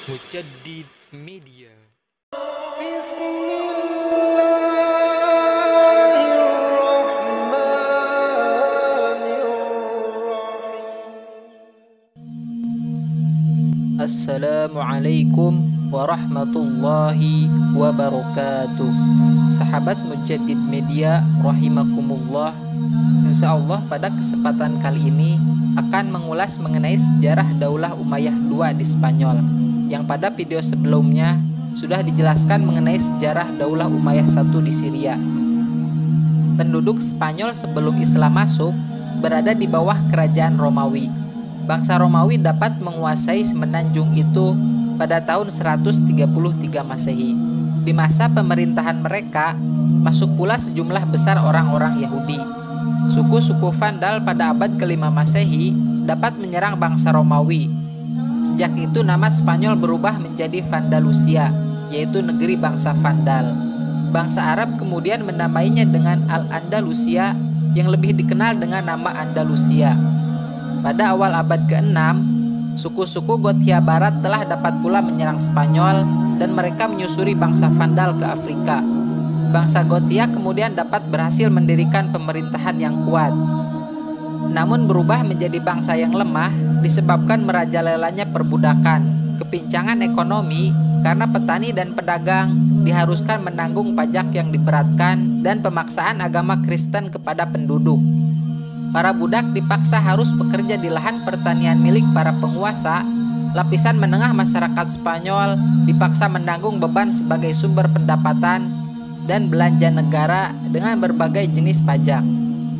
Mujaddid Media. Assalamualaikum warahmatullahi wabarakatuh. Sahabat Mujaddid Media rahimakumullah. Insyaallah pada kesempatan kali ini akan mengulas mengenai sejarah Daulah Umayyah II di Spanyol, yang pada video sebelumnya sudah dijelaskan mengenai sejarah Daulah Umayyah I di Syria. Penduduk Spanyol sebelum Islam masuk berada di bawah kerajaan Romawi. Bangsa Romawi dapat menguasai semenanjung itu pada tahun 133 Masehi. Di masa pemerintahan mereka, masuk pula sejumlah besar orang-orang Yahudi. Suku-suku Vandal pada abad ke-5 Masehi dapat menyerang bangsa Romawi. Sejak itu nama Spanyol berubah menjadi Vandalusia, yaitu negeri bangsa Vandal. Bangsa Arab kemudian menamainya dengan Al-Andalusia, yang lebih dikenal dengan nama Andalusia. Pada awal abad ke-6, suku-suku Gothia Barat telah dapat pula menyerang Spanyol dan mereka menyusuri bangsa Vandal ke Afrika. Bangsa Gothia kemudian dapat berhasil mendirikan pemerintahan yang kuat. Namun berubah menjadi bangsa yang lemah disebabkan merajalelanya perbudakan, kepincangan ekonomi karena petani dan pedagang diharuskan menanggung pajak yang diberatkan dan pemaksaan agama Kristen kepada penduduk. Para budak dipaksa harus bekerja di lahan pertanian milik para penguasa. Lapisan menengah masyarakat Spanyol dipaksa menanggung beban sebagai sumber pendapatan dan belanja negara dengan berbagai jenis pajak.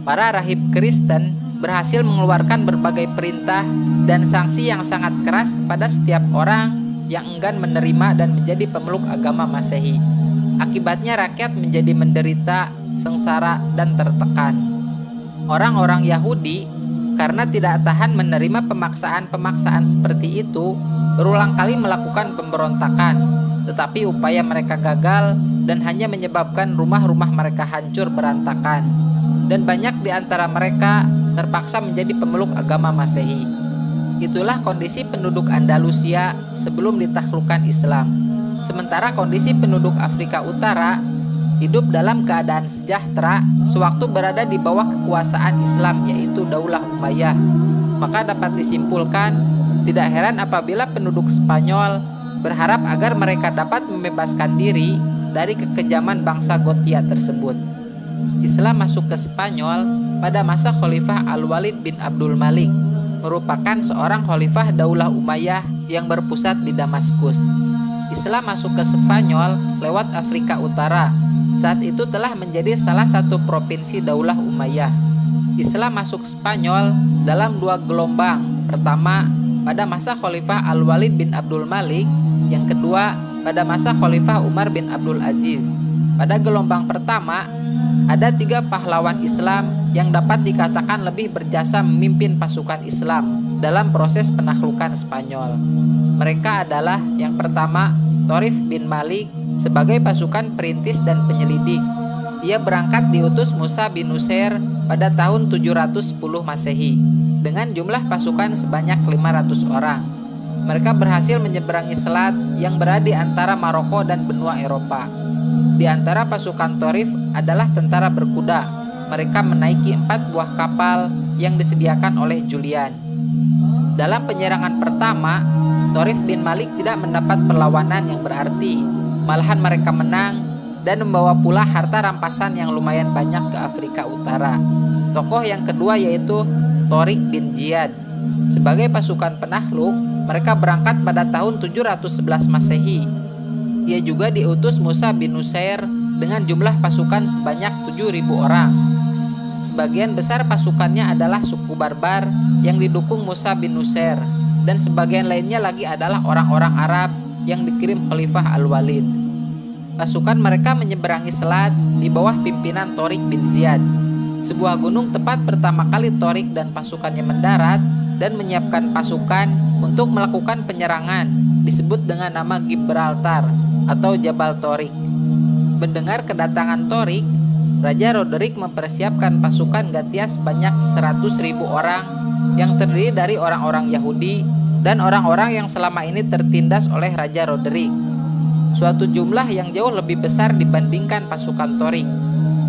Para rahib Kristen berhasil mengeluarkan berbagai perintah dan sanksi yang sangat keras kepada setiap orang yang enggan menerima dan menjadi pemeluk agama Masehi. Akibatnya rakyat menjadi menderita, sengsara, dan tertekan. Orang-orang Yahudi karena tidak tahan menerima pemaksaan-pemaksaan seperti itu berulang kali melakukan pemberontakan, tetapi upaya mereka gagal dan hanya menyebabkan rumah-rumah mereka hancur berantakan, dan banyak di antara mereka terpaksa menjadi pemeluk agama Masehi. Itulah kondisi penduduk Andalusia sebelum ditaklukkan Islam. Sementara kondisi penduduk Afrika Utara hidup dalam keadaan sejahtera sewaktu berada di bawah kekuasaan Islam, yaitu Daulah Umayyah. Maka dapat disimpulkan, tidak heran apabila penduduk Spanyol berharap agar mereka dapat membebaskan diri dari kekejaman bangsa Gothia tersebut. Islam masuk ke Spanyol pada masa Khalifah Al-Walid bin Abdul Malik, merupakan seorang khalifah Daulah Umayyah yang berpusat di Damaskus. Islam masuk ke Spanyol lewat Afrika Utara. Saat itu telah menjadi salah satu provinsi Daulah Umayyah. Islam masuk Spanyol dalam dua gelombang. Pertama, pada masa Khalifah Al-Walid bin Abdul Malik. Yang kedua, pada masa Khalifah Umar bin Abdul Aziz. Pada gelombang pertama, ada 3 pahlawan Islam yang dapat dikatakan lebih berjasa memimpin pasukan Islam dalam proses penaklukan Spanyol. Mereka adalah yang pertama, Thorif bin Malik sebagai pasukan perintis dan penyelidik. Ia berangkat diutus Musa bin Nusair pada tahun 710 Masehi dengan jumlah pasukan sebanyak 500 orang. Mereka berhasil menyeberangi selat yang berada di antara Maroko dan benua Eropa. Di antara pasukan Thorif adalah tentara berkuda. Mereka menaiki 4 buah kapal yang disediakan oleh Julian. Dalam penyerangan pertama, Thorif bin Malik tidak mendapat perlawanan yang berarti. Malahan mereka menang dan membawa pula harta rampasan yang lumayan banyak ke Afrika Utara. Tokoh yang kedua yaitu Thorik bin Ziyad. Sebagai pasukan penakluk, mereka berangkat pada tahun 711 Masehi. Ia juga diutus Musa bin Nusair dengan jumlah pasukan sebanyak 7.000 orang. Sebagian besar pasukannya adalah suku Barbar yang didukung Musa bin Nusair, dan sebagian lainnya lagi adalah orang-orang Arab yang dikirim Khalifah Al-Walid. Pasukan mereka menyeberangi selat di bawah pimpinan Thorik bin Ziyad. Sebuah gunung tepat pertama kali Thorik dan pasukannya mendarat dan menyiapkan pasukan untuk melakukan penyerangan, disebut dengan nama Gibraltar atau Jabal Thorik. Mendengar kedatangan Thorik, Raja Roderick mempersiapkan pasukan Gothia sebanyak 100.000 orang yang terdiri dari orang-orang Yahudi dan orang-orang yang selama ini tertindas oleh Raja Roderick, suatu jumlah yang jauh lebih besar dibandingkan pasukan Torik.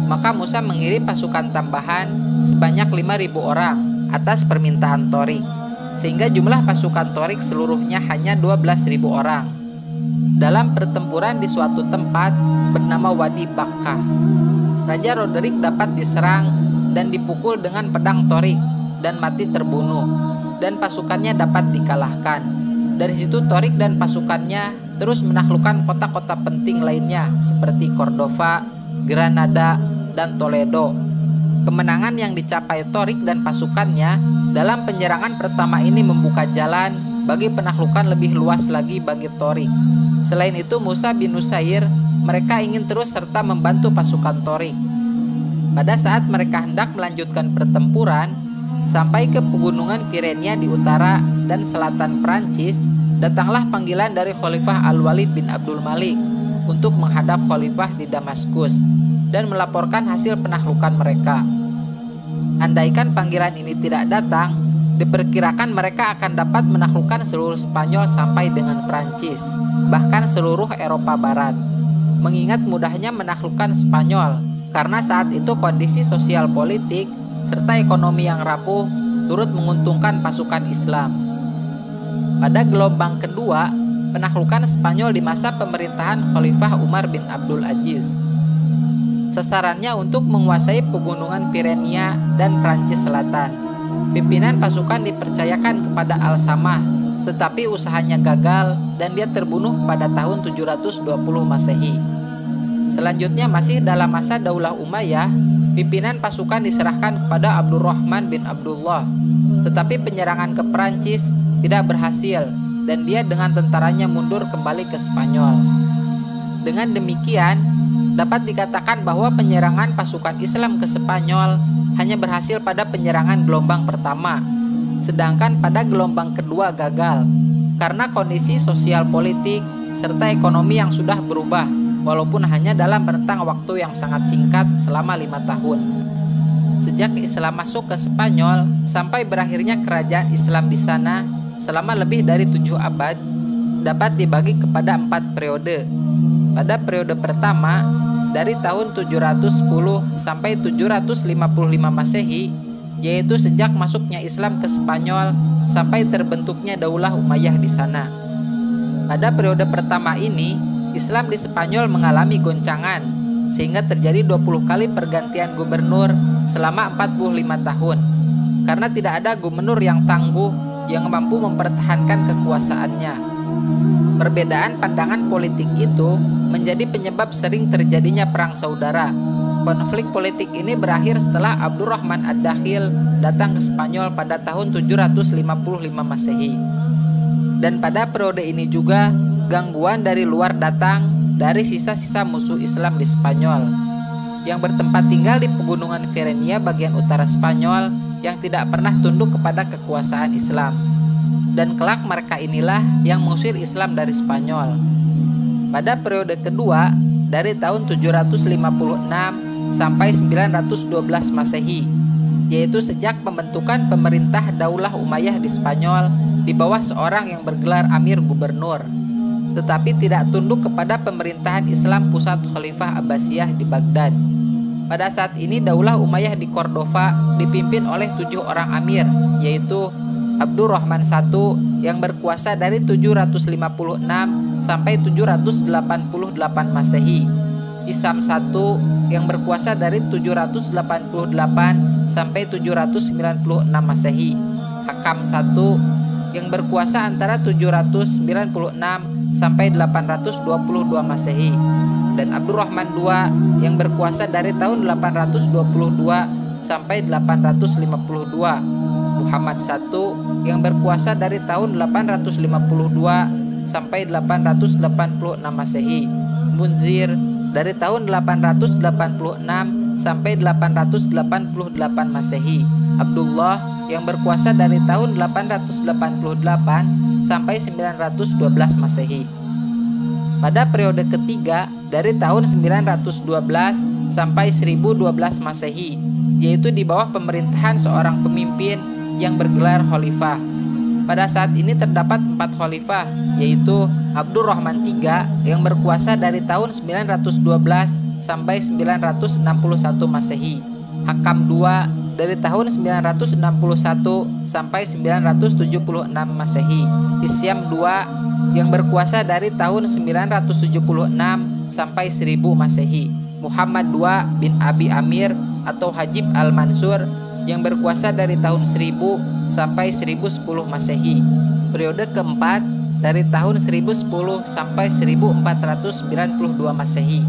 Maka Musa mengirim pasukan tambahan sebanyak 5.000 orang atas permintaan Torik, sehingga jumlah pasukan Torik seluruhnya hanya 12.000 orang. Dalam pertempuran di suatu tempat bernama Wadi Bakkah, Raja Roderick dapat diserang dan dipukul dengan pedang Torik dan mati terbunuh, dan pasukannya dapat dikalahkan. Dari situ Torik dan pasukannya terus menaklukkan kota-kota penting lainnya seperti Cordova, Granada, dan Toledo. Kemenangan yang dicapai Torik dan pasukannya dalam penyerangan pertama ini membuka jalan bagi penaklukan lebih luas lagi bagi Torik. Selain itu, Musa bin Nusair mereka ingin terus serta membantu pasukan Torik. Pada saat mereka hendak melanjutkan pertempuran sampai ke pegunungan Pirenia di utara dan selatan Perancis, datanglah panggilan dari Khalifah Al-Walid bin Abdul Malik untuk menghadap Khalifah di Damaskus dan melaporkan hasil penaklukan mereka. Andaikan panggilan ini tidak datang, diperkirakan mereka akan dapat menaklukkan seluruh Spanyol sampai dengan Perancis, bahkan seluruh Eropa Barat. Mengingat mudahnya menaklukkan Spanyol, karena saat itu kondisi sosial politik serta ekonomi yang rapuh turut menguntungkan pasukan Islam. Pada gelombang kedua, penaklukan Spanyol di masa pemerintahan Khalifah Umar bin Abdul Aziz. Sasarannya untuk menguasai pegunungan Pirenia dan Prancis Selatan. Pimpinan pasukan dipercayakan kepada Al-Samah, tetapi usahanya gagal dan dia terbunuh pada tahun 720 Masehi. Selanjutnya masih dalam masa Daulah Umayyah, pimpinan pasukan diserahkan kepada Abdurrahman bin Abdullah, tetapi penyerangan ke Perancis tidak berhasil dan dia dengan tentaranya mundur kembali ke Spanyol. Dengan demikian, dapat dikatakan bahwa penyerangan pasukan Islam ke Spanyol hanya berhasil pada penyerangan gelombang pertama, sedangkan pada gelombang kedua gagal karena kondisi sosial politik serta ekonomi yang sudah berubah, walaupun hanya dalam rentang waktu yang sangat singkat selama 5 tahun. Sejak Islam masuk ke Spanyol sampai berakhirnya kerajaan Islam di sana selama lebih dari 7 abad dapat dibagi kepada 4 periode. Pada periode pertama, dari tahun 710 sampai 755 Masehi, yaitu sejak masuknya Islam ke Spanyol sampai terbentuknya Daulah Umayyah di sana. Pada periode pertama ini, Islam di Spanyol mengalami goncangan, sehingga terjadi 20 kali pergantian gubernur selama 45 tahun, karena tidak ada gubernur yang tangguh yang mampu mempertahankan kekuasaannya. Perbedaan pandangan politik itu menjadi penyebab sering terjadinya perang saudara. Konflik politik ini berakhir setelah Abdurrahman Ad-Dakhil datang ke Spanyol pada tahun 755 Masehi. Dan pada periode ini juga gangguan dari luar datang dari sisa-sisa musuh Islam di Spanyol yang bertempat tinggal di pegunungan Pirenia bagian utara Spanyol yang tidak pernah tunduk kepada kekuasaan Islam. Dan kelak mereka inilah yang mengusir Islam dari Spanyol. Pada periode kedua, dari tahun 756 sampai 912 Masehi, yaitu sejak pembentukan pemerintah Daulah Umayyah di Spanyol di bawah seorang yang bergelar Amir Gubernur, tetapi tidak tunduk kepada pemerintahan Islam pusat Khalifah Abbasiyah di Baghdad. Pada saat ini Daulah Umayyah di Cordova dipimpin oleh 7 orang amir, yaitu Abdurrahman I yang berkuasa dari 756 sampai 788 Masehi, Hisam I yang berkuasa dari 788 sampai 796 Masehi, Hakam I yang berkuasa antara 796 sampai 822 Masehi, dan Abdurrahman II yang berkuasa dari tahun 822 sampai 852, Muhammad I yang berkuasa dari tahun 852 sampai 886 Masehi, Munzir dari tahun 886 sampai 888 Masehi, Abdullah yang berkuasa dari tahun 888 sampai 912 Masehi. Pada periode ketiga dari tahun 912 sampai 1012 Masehi, yaitu di bawah pemerintahan seorang pemimpin yang bergelar khalifah. Pada saat ini terdapat 4 khalifah, yaitu Abdurrahman III yang berkuasa dari tahun 912 sampai 961 Masehi, Hakam II dari tahun 961 sampai 976 Masehi, Hisyam II yang berkuasa dari tahun 976 sampai 1000 Masehi, Muhammad II bin Abi Amir atau Hajib al-Mansur yang berkuasa dari tahun 1000 sampai 1010 Masehi. Periode keempat dari tahun 1010 sampai 1492 Masehi,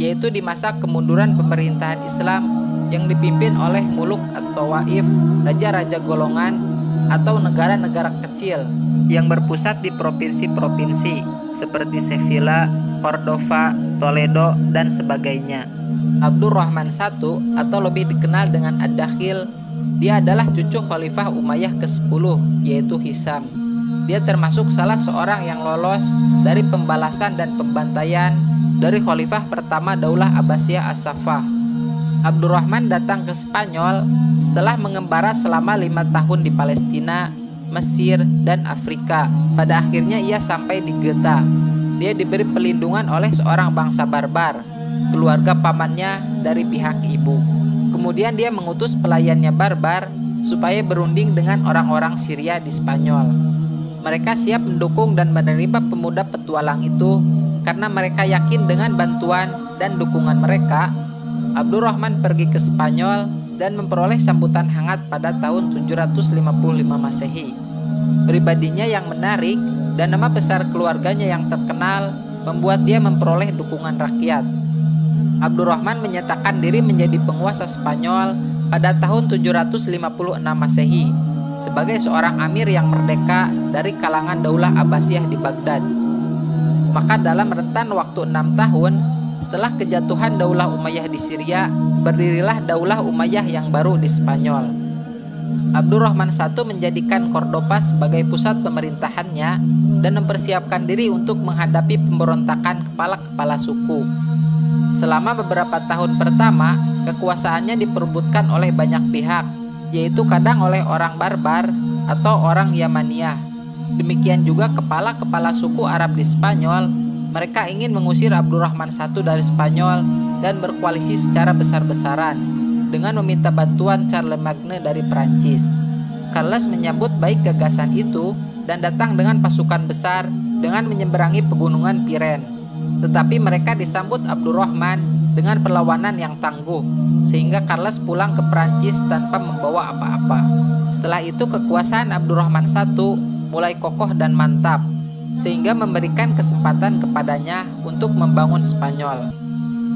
yaitu di masa kemunduran pemerintahan Islam yang dipimpin oleh Muluk atau Waif, raja-raja golongan atau negara-negara kecil yang berpusat di provinsi-provinsi seperti Sevilla, Cordova, Toledo, dan sebagainya. Abdurrahman I atau lebih dikenal dengan Ad-Dakhil, dia adalah cucu Khalifah Umayyah ke-10, yaitu Hisam. Dia termasuk salah seorang yang lolos dari pembalasan dan pembantaian dari Khalifah pertama Daulah Abbasiyah As-Saffah. Abdurrahman datang ke Spanyol setelah mengembara selama 5 tahun di Palestina, Mesir, dan Afrika. Pada akhirnya ia sampai di Geta. Dia diberi pelindungan oleh seorang bangsa barbar, keluarga pamannya dari pihak ibu. Kemudian dia mengutus pelayannya barbar supaya berunding dengan orang-orang Syria di Spanyol. Mereka siap mendukung dan menerima pemuda petualang itu karena mereka yakin dengan bantuan dan dukungan mereka, Abdurrahman pergi ke Spanyol dan memperoleh sambutan hangat pada tahun 755 Masehi. Pribadinya yang menarik dan nama besar keluarganya yang terkenal membuat dia memperoleh dukungan rakyat. Abdurrahman menyatakan diri menjadi penguasa Spanyol pada tahun 756 Masehi sebagai seorang amir yang merdeka dari kalangan Daulah Abbasiyah di Baghdad. Maka dalam rentan waktu 6 tahun setelah kejatuhan Daulah Umayyah di Syria, berdirilah Daulah Umayyah yang baru di Spanyol. Abdurrahman I menjadikan Cordova sebagai pusat pemerintahannya dan mempersiapkan diri untuk menghadapi pemberontakan kepala-kepala suku. Selama beberapa tahun pertama, kekuasaannya diperebutkan oleh banyak pihak, yaitu kadang oleh orang barbar atau orang Yamaniyah. Demikian juga kepala-kepala suku Arab di Spanyol, mereka ingin mengusir Abdurrahman I dari Spanyol dan berkoalisi secara besar-besaran dengan meminta bantuan Charlemagne dari Perancis. Carles menyambut baik gagasan itu dan datang dengan pasukan besar dengan menyeberangi pegunungan Piren. Tetapi mereka disambut Abdurrahman dengan perlawanan yang tangguh, sehingga Carles pulang ke Perancis tanpa membawa apa-apa. Setelah itu kekuasaan Abdurrahman I mulai kokoh dan mantap, sehingga memberikan kesempatan kepadanya untuk membangun Spanyol.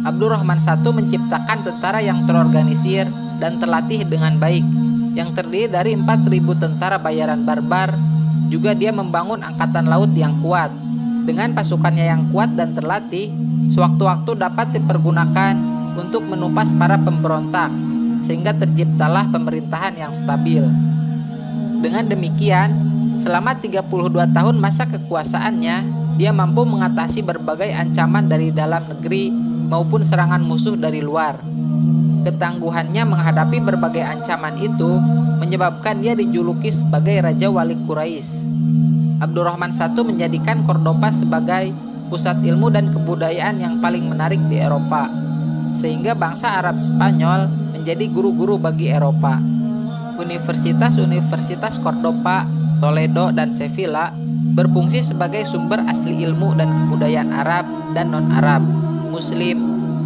Abdurrahman I menciptakan tentara yang terorganisir dan terlatih dengan baik, yang terdiri dari 4.000 tentara bayaran barbar. Juga dia membangun angkatan laut yang kuat. Dengan pasukannya yang kuat dan terlatih, sewaktu-waktu dapat dipergunakan untuk menumpas para pemberontak, sehingga terciptalah pemerintahan yang stabil. Dengan demikian, selama 32 tahun masa kekuasaannya, dia mampu mengatasi berbagai ancaman dari dalam negeri maupun serangan musuh dari luar. Ketangguhannya menghadapi berbagai ancaman itu menyebabkan dia dijuluki sebagai Raja Wali Quraisy. Abdurrahman I menjadikan Cordova sebagai pusat ilmu dan kebudayaan yang paling menarik di Eropa, sehingga bangsa Arab Spanyol menjadi guru-guru bagi Eropa. Universitas-universitas Cordova, Toledo, dan Sevilla berfungsi sebagai sumber asli ilmu dan kebudayaan Arab dan non-Arab, Muslim,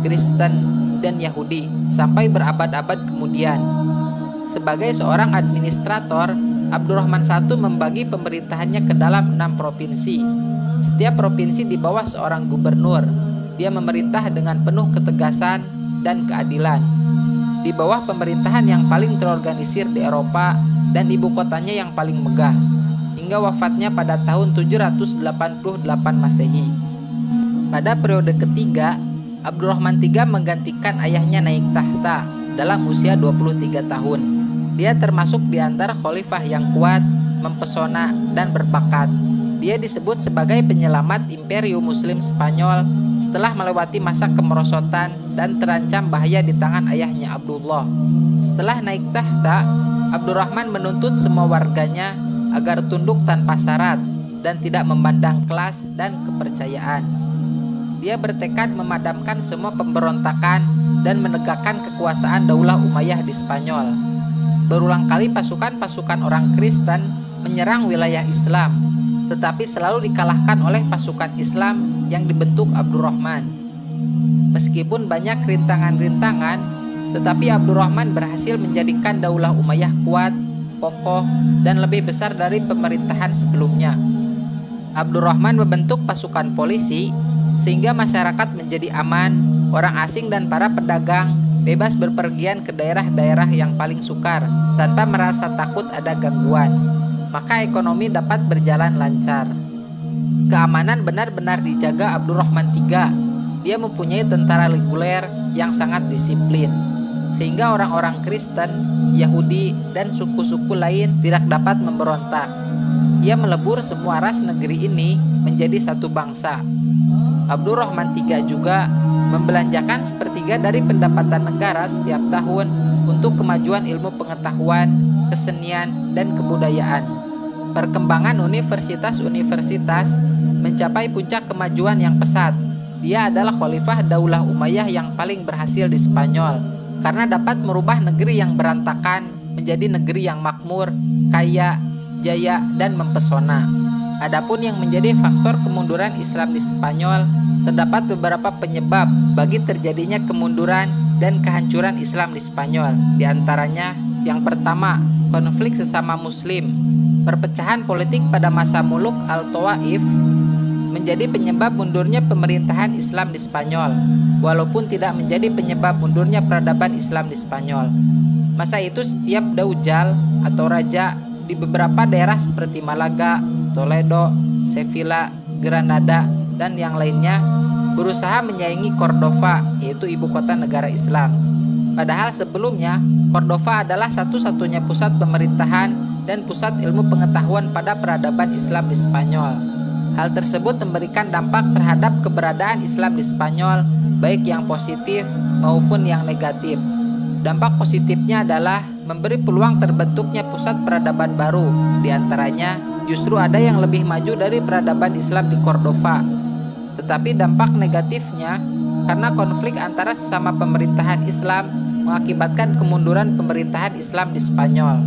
Kristen, dan Yahudi sampai berabad-abad kemudian. Sebagai seorang administrator, Abdurrahman I membagi pemerintahannya ke dalam 6 provinsi. Setiap provinsi di bawah seorang gubernur. Dia memerintah dengan penuh ketegasan dan keadilan. Di bawah pemerintahan yang paling terorganisir di Eropa dan ibu kotanya yang paling megah, hingga wafatnya pada tahun 788 Masehi. Pada periode ketiga, Abdurrahman III menggantikan ayahnya naik tahta dalam usia 23 tahun. Dia termasuk di antara khalifah yang kuat, mempesona, dan berbakat. Dia disebut sebagai penyelamat Imperium Muslim Spanyol setelah melewati masa kemerosotan dan terancam bahaya di tangan ayahnya Abdullah. Setelah naik tahta, Abdurrahman menuntut semua warganya agar tunduk tanpa syarat dan tidak memandang kelas dan kepercayaan. Dia bertekad memadamkan semua pemberontakan dan menegakkan kekuasaan Daulah Umayyah di Spanyol. Berulang kali pasukan-pasukan orang Kristen menyerang wilayah Islam, tetapi selalu dikalahkan oleh pasukan Islam yang dibentuk Abdurrahman. Meskipun banyak rintangan-rintangan, tetapi Abdurrahman berhasil menjadikan Daulah Umayyah kuat, kokoh, dan lebih besar dari pemerintahan sebelumnya. Abdurrahman membentuk pasukan polisi sehingga masyarakat menjadi aman, orang asing dan para pedagang bebas berpergian ke daerah-daerah yang paling sukar tanpa merasa takut ada gangguan. Maka ekonomi dapat berjalan lancar. Keamanan benar-benar dijaga Abdurrahman III. Dia mempunyai tentara reguler yang sangat disiplin, sehingga orang-orang Kristen, Yahudi, dan suku-suku lain tidak dapat memberontak. Ia melebur semua ras negeri ini menjadi satu bangsa. Abdurrahman III juga membelanjakan sepertiga dari pendapatan negara setiap tahun untuk kemajuan ilmu pengetahuan, kesenian, dan kebudayaan. Perkembangan universitas-universitas mencapai puncak kemajuan yang pesat. Dia adalah khalifah Daulah Umayyah yang paling berhasil di Spanyol karena dapat merubah negeri yang berantakan menjadi negeri yang makmur, kaya, jaya, dan mempesona. Adapun yang menjadi faktor kemunduran Islam di Spanyol, terdapat beberapa penyebab bagi terjadinya kemunduran dan kehancuran Islam di Spanyol. Di antaranya, yang pertama, konflik sesama Muslim. Perpecahan politik pada masa Muluk Al-Tawaif menjadi penyebab mundurnya pemerintahan Islam di Spanyol, walaupun tidak menjadi penyebab mundurnya peradaban Islam di Spanyol. Masa itu setiap daujal atau raja di beberapa daerah seperti Malaga, Toledo, Sevilla, Granada, dan yang lainnya berusaha menyaingi Cordova, yaitu ibu kota negara Islam. Padahal sebelumnya, Cordova adalah satu-satunya pusat pemerintahan dan pusat ilmu pengetahuan pada peradaban Islam di Spanyol. Hal tersebut memberikan dampak terhadap keberadaan Islam di Spanyol, baik yang positif maupun yang negatif. Dampak positifnya adalah memberi peluang terbentuknya pusat peradaban baru. Di antaranya, justru ada yang lebih maju dari peradaban Islam di Cordova. Tetapi dampak negatifnya, karena konflik antara sesama pemerintahan Islam mengakibatkan kemunduran pemerintahan Islam di Spanyol.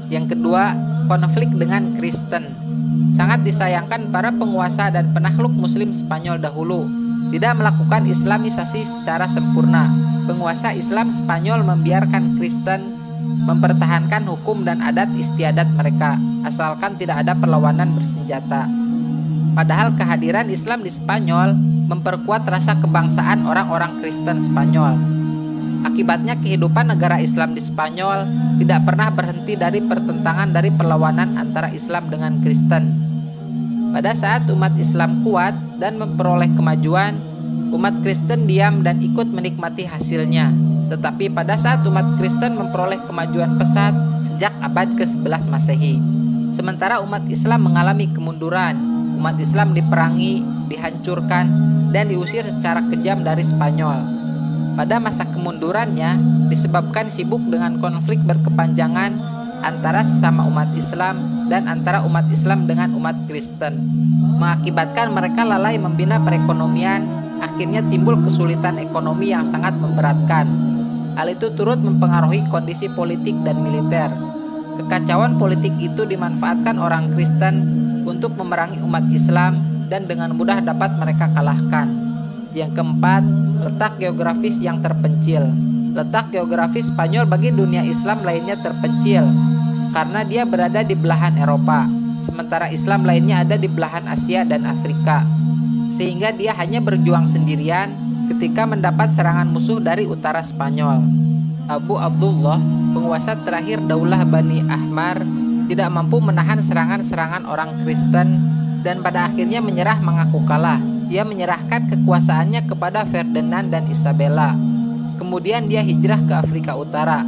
Yang kedua, konflik dengan Kristen. Sangat disayangkan para penguasa dan penakluk Muslim Spanyol dahulu tidak melakukan Islamisasi secara sempurna. Penguasa Islam Spanyol membiarkan Kristen mempertahankan hukum dan adat istiadat mereka, asalkan tidak ada perlawanan bersenjata. Padahal kehadiran Islam di Spanyol memperkuat rasa kebangsaan orang-orang Kristen Spanyol. Akibatnya kehidupan negara Islam di Spanyol tidak pernah berhenti dari pertentangan dari perlawanan antara Islam dengan Kristen. Pada saat umat Islam kuat dan memperoleh kemajuan, umat Kristen diam dan ikut menikmati hasilnya. Tetapi pada saat umat Kristen memperoleh kemajuan pesat sejak abad ke-11 Masehi, sementara umat Islam mengalami kemunduran, umat Islam diperangi, dihancurkan, dan diusir secara kejam dari Spanyol. Pada masa kemundurannya disebabkan sibuk dengan konflik berkepanjangan antara sesama umat Islam dan antara umat Islam dengan umat Kristen, mengakibatkan mereka lalai membina perekonomian. Akhirnya timbul kesulitan ekonomi yang sangat memberatkan. Hal itu turut mempengaruhi kondisi politik dan militer. Kekacauan politik itu dimanfaatkan orang Kristen untuk memerangi umat Islam dan dengan mudah dapat mereka kalahkan. Yang keempat, letak geografis yang terpencil. Letak geografis Spanyol bagi dunia Islam lainnya terpencil karena dia berada di belahan Eropa, sementara Islam lainnya ada di belahan Asia dan Afrika. Sehingga dia hanya berjuang sendirian ketika mendapat serangan musuh dari utara Spanyol. Abu Abdullah, penguasa terakhir Daulah Bani Ahmar, tidak mampu menahan serangan-serangan orang Kristen dan pada akhirnya menyerah mengaku kalah. Dia menyerahkan kekuasaannya kepada Ferdinand dan Isabella. Kemudian dia hijrah ke Afrika Utara.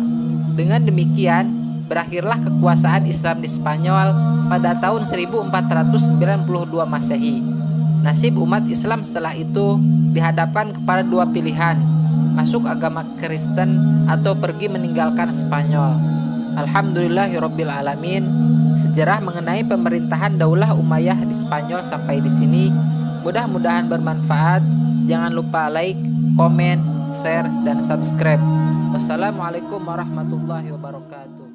Dengan demikian, berakhirlah kekuasaan Islam di Spanyol pada tahun 1492 Masehi. Nasib umat Islam setelah itu dihadapkan kepada dua pilihan, masuk agama Kristen atau pergi meninggalkan Spanyol. Alhamdulillahirabbil alamin. sejarah mengenai pemerintahan Daulah Umayyah di Spanyol sampai di sini. Mudah-mudahan bermanfaat. Jangan lupa like, komen, share, dan subscribe. Wassalamualaikum warahmatullahi wabarakatuh.